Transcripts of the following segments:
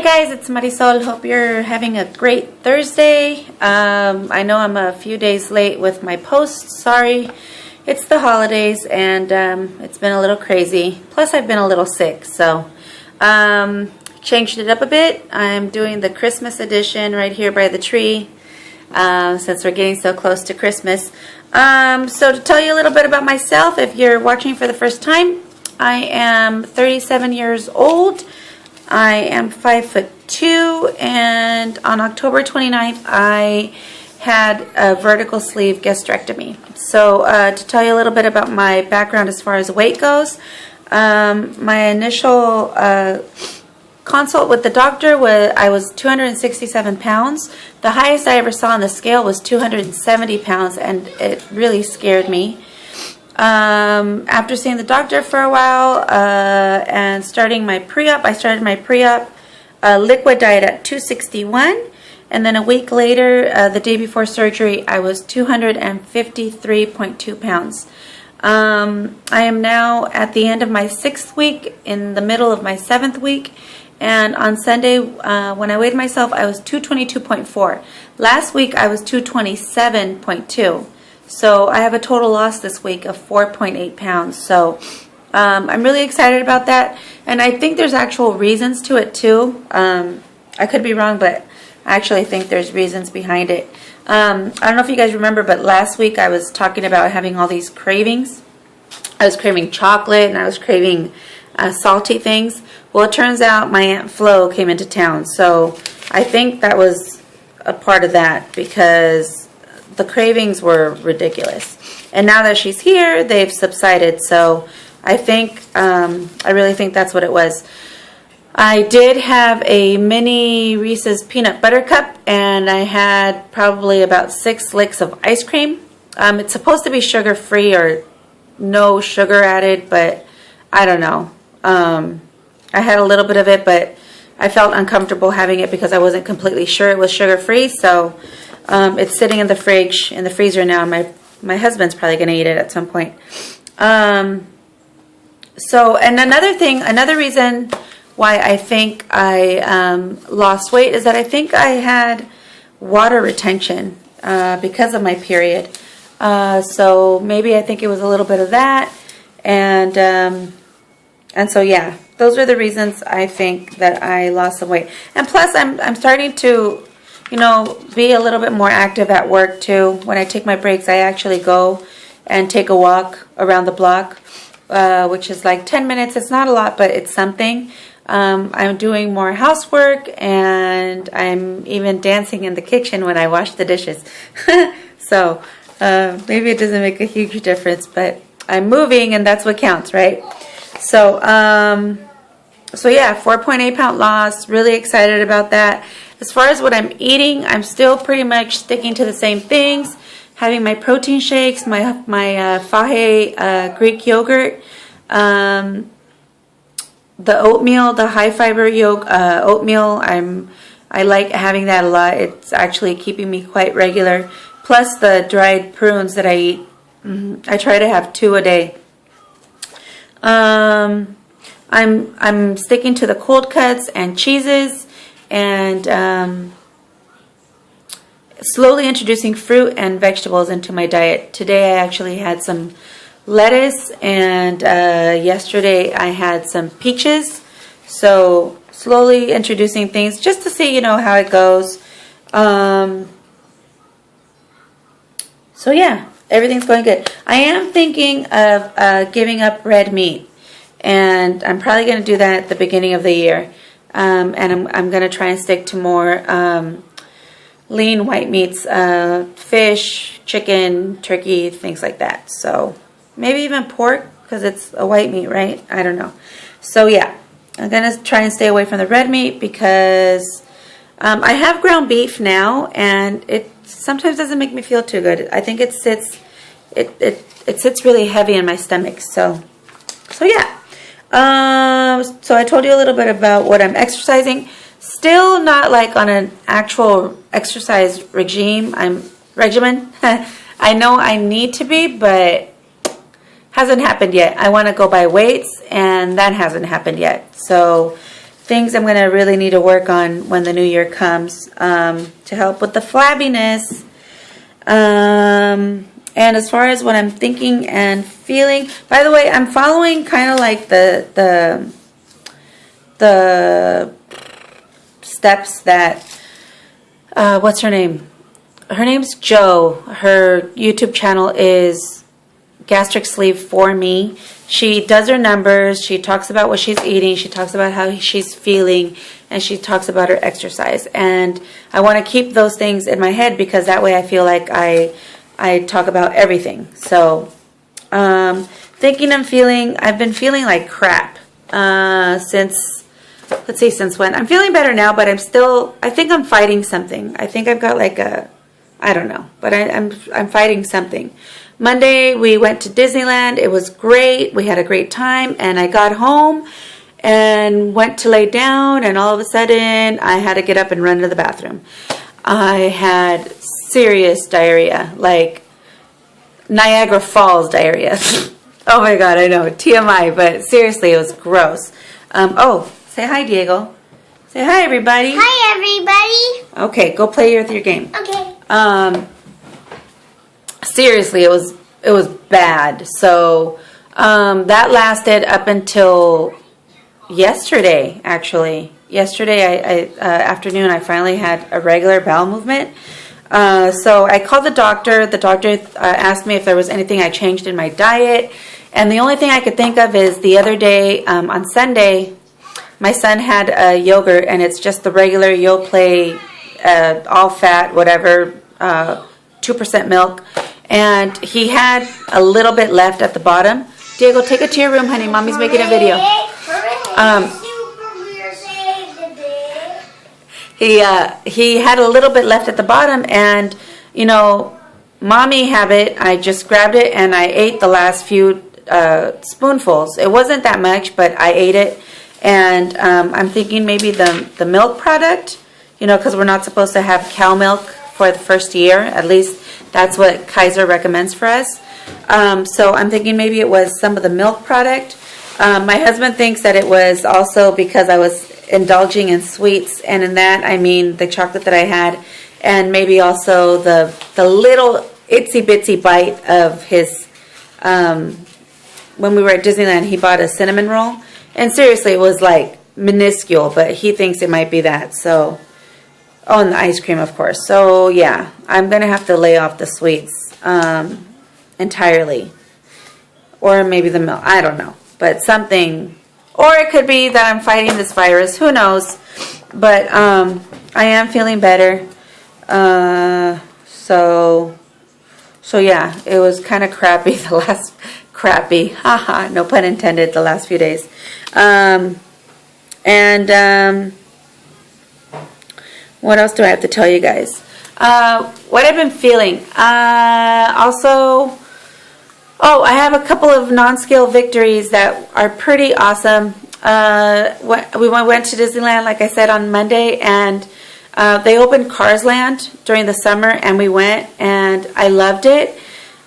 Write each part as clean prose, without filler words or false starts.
Hey guys, it's Marisol. Hope you're having a great Thursday. I know I'm a few days late with my posts. Sorry. It's the holidays and it's been a little crazy. Plus I've been a little sick, so changed it up a bit. I'm doing the Christmas edition right here by the tree since we're getting so close to Christmas. So to tell you a little bit about myself, if you're watching for the first time, I am 37 years old. I am 5'2", and on October 29th, I had a vertical sleeve gastrectomy. So to tell you a little bit about my background as far as weight goes, my initial consult with the doctor I was 267 pounds. The highest I ever saw on the scale was 270 pounds, and it really scared me. After seeing the doctor for a while and starting my pre-op, I started my pre-op liquid diet at 261, and then a week later, the day before surgery, I was 253.2 pounds. I am now at the end of my 6th week, in the middle of my 7th week, and on Sunday, when I weighed myself, I was 222.4. Last week, I was 227.2. So I have a total loss this week of 4.8 pounds. So I'm really excited about that. And I think there's actual reasons to it too. I could be wrong, but I actually think there's reasons behind it. I don't know if you guys remember, but last week I was talking about having all these cravings. I was craving chocolate and I was craving salty things. Well, it turns out my Aunt Flo came into town. So I think that was a part of that, because the cravings were ridiculous, and now that she's here, they've subsided. So I think I really think that's what it was. I did have a mini Reese's peanut butter cup, and I had probably about 6 licks of ice cream. It's supposed to be sugar free or no sugar added, but I don't know. I had a little bit of it, but I felt uncomfortable having it because I wasn't completely sure it was sugar free. So it's sitting in the fridge, in the freezer now. My husband's probably going to eat it at some point. And another reason why I think I lost weight is that I think I had water retention because of my period. So maybe I think it was a little bit of that, and so yeah, those are the reasons I think that I lost some weight. And plus, I'm starting to, be a little bit more active at work too. When I take my breaks, I actually go and take a walk around the block, which is like 10 minutes. It's not a lot, but it's something. I'm doing more housework, and I'm even dancing in the kitchen when I wash the dishes. So maybe it doesn't make a huge difference, but I'm moving, and that's what counts, right? So, so yeah, 4.8 pound loss. Really excited about that. As far as what I'm eating, I'm still pretty much sticking to the same things. Having my protein shakes, my Fahe Greek yogurt, the oatmeal, the high fiber oatmeal. I like having that a lot. It's actually keeping me quite regular. Plus the dried prunes that I eat. I try to have 2 a day. I'm sticking to the cold cuts and cheeses, and slowly introducing fruit and vegetables into my diet. Today I actually had some lettuce, and yesterday I had some peaches. So slowly introducing things just to see, how it goes. So yeah, everything's going good. I am thinking of giving up red meat, and I'm probably going to do that at the beginning of the year. And I'm going to try and stick to more lean white meats, fish, chicken, turkey, things like that. So maybe even pork, because it's a white meat, right? I don't know. So yeah, I'm going to try and stay away from the red meat, because I have ground beef now, and it sometimes doesn't make me feel too good. I think it sits really heavy in my stomach. So yeah. So I told you a little bit about what I'm exercising. Still not like on an actual exercise regimen. I know I need to be, but hasn't happened yet. I want to go by weights, and that hasn't happened yet. So things I'm going to really need to work on when the new year comes to help with the flabbiness. And as far as what I'm thinking and feeling, by the way, I'm following kind of like the steps that, what's her name? Her name's Jo. Her YouTube channel is Gastric Sleeve for Me. She does her numbers. She talks about what she's eating. She talks about how she's feeling, and she talks about her exercise. And I want to keep those things in my head because that way I feel like I talk about everything. So, thinking and feeling, I've been feeling like crap since, let's see, since when? I'm feeling better now, but I think I'm fighting something. I think I've got like I don't know, but I'm fighting something. Monday, we went to Disneyland. It was great. We had a great time, and I got home and went to lay down, and all of a sudden, I had to get up and run to the bathroom. I had serious diarrhea, like Niagara Falls diarrhea. Oh my God, I know, TMI, but seriously, it was gross. Oh, say hi, Diego. Say hi, everybody. Hi, everybody. Okay, go play with your game. Okay. Seriously, it was bad. So that lasted up until yesterday. Actually, yesterday afternoon, I finally had a regular bowel movement. So I called the doctor. The doctor asked me if there was anything I changed in my diet, and the only thing I could think of is the other day on Sunday, my son had a yogurt, and it's just the regular Yoplait, all fat, whatever, 2% milk. And he had a little bit left at the bottom. Diego, take it to your room, honey. Mommy's making a video. He had a little bit left at the bottom, and you know, mommy habit, I just grabbed it and I ate the last few spoonfuls. It wasn't that much, but I ate it. And I'm thinking maybe the milk product, you know, because we're not supposed to have cow milk for the first year. At least that's what Kaiser recommends for us. So I'm thinking maybe it was some of the milk product. My husband thinks that it was also because I was indulging in sweets, and in that I mean the chocolate that I had, and maybe also the little itsy bitsy bite of his, when we were at Disneyland, he bought a cinnamon roll, and seriously, it was like minuscule, but he thinks it might be that. So, oh, and the ice cream, of course. So yeah, I'm gonna have to lay off the sweets entirely, or maybe the milk. I don't know, but something. Or it could be that I'm fighting this virus. Who knows? But I am feeling better. So yeah, it was kind of crappy haha, no pun intended, the last few days. What else do I have to tell you guys? What I've been feeling. Also, I have a couple of non-scale victories that are pretty awesome. We went to Disneyland, like I said, on Monday, and they opened Cars Land during the summer, and we went, and I loved it.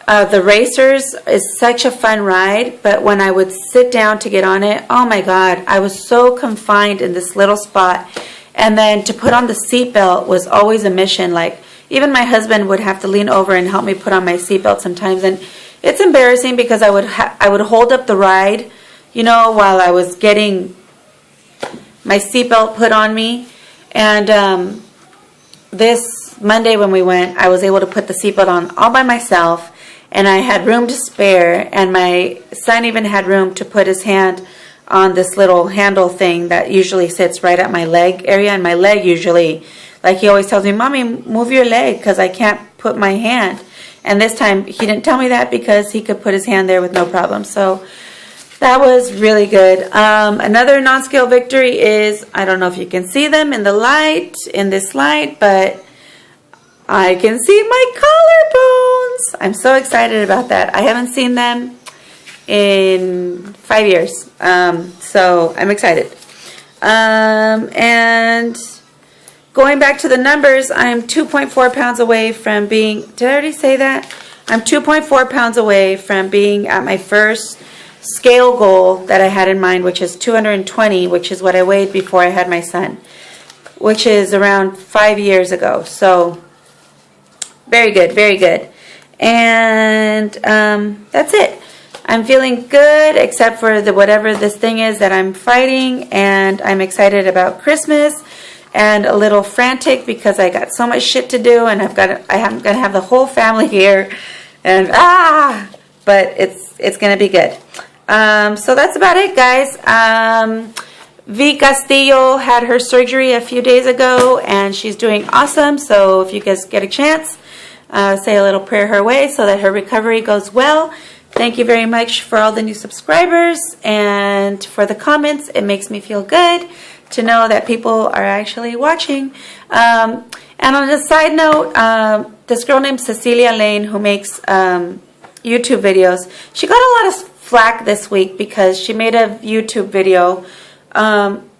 The Racers is such a fun ride, but when I would sit down to get on it, oh my God, I was so confined in this little spot. And then to put on the seatbelt was always a mission. Like, even my husband would have to lean over and help me put on my seatbelt sometimes, and it's embarrassing because I would hold up the ride, you know, while I was getting my seatbelt put on me. And this Monday when we went, I was able to put the seatbelt on all by myself, and I had room to spare, and my son even had room to put his hand on this little handle thing that usually sits right at my leg area, and my leg usually, like he always tells me, Mommy, move your leg because I can't put my hand. And this time, he didn't tell me that because he could put his hand there with no problem. So that was really good. Another non-scale victory is, I don't know if you can see them in this light, but I can see my collarbones. I'm so excited about that. I haven't seen them in 5 years. So I'm excited. And going back to the numbers, I'm 2.4 pounds away from being, did I already say that? I'm 2.4 pounds away from being at my first scale goal that I had in mind, which is 220, which is what I weighed before I had my son, which is around 5 years ago. So very good, very good. And that's it. I'm feeling good, except for the whatever this thing is that I'm fighting, and I'm excited about Christmas and a little frantic because I got so much shit to do, and I'm gonna have the whole family here, and but it's gonna be good. So that's about it, guys. V Castillo had her surgery a few days ago, and she's doing awesome. So if you guys get a chance, say a little prayer her way so that her recovery goes well. Thank you very much for all the new subscribers and for the comments. It makes me feel good to know that people are actually watching. And on a side note, this girl named Cecilia Lane, who makes YouTube videos, she got a lot of flack this week because she made a YouTube video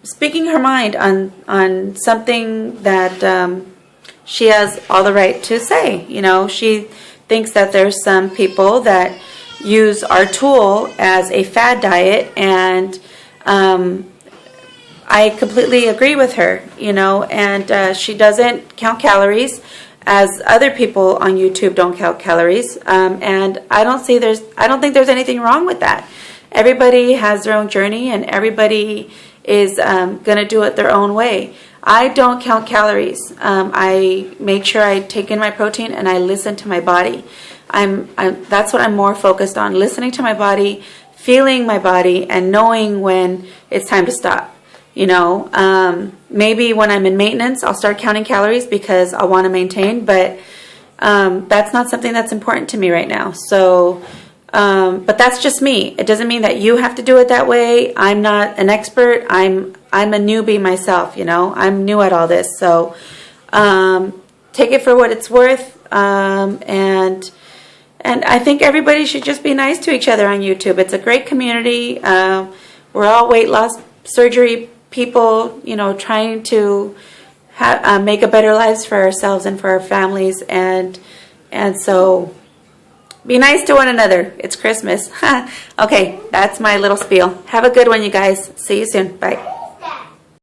speaking her mind on something that she has all the right to say. You know, she thinks that there's some people that use our tool as a fad diet, and I completely agree with her, you know, and she doesn't count calories as other people on YouTube don't count calories, and I don't think there's anything wrong with that. Everybody has their own journey, and everybody is going to do it their own way. I don't count calories. I make sure I take in my protein and I listen to my body. That's what I'm more focused on, listening to my body, feeling my body, and knowing when it's time to stop. You know, maybe when I'm in maintenance, I'll start counting calories because I want to maintain, but that's not something that's important to me right now. So, but that's just me. It doesn't mean that you have to do it that way. I'm not an expert. I'm a newbie myself, you know. I'm new at all this. So, take it for what it's worth, and I think everybody should just be nice to each other on YouTube. It's a great community. We're all weight loss surgery people, you know, trying to make a better lives for ourselves and for our families. And so be nice to one another. It's Christmas. Okay, that's my little spiel. Have a good one, you guys. See you soon. Bye.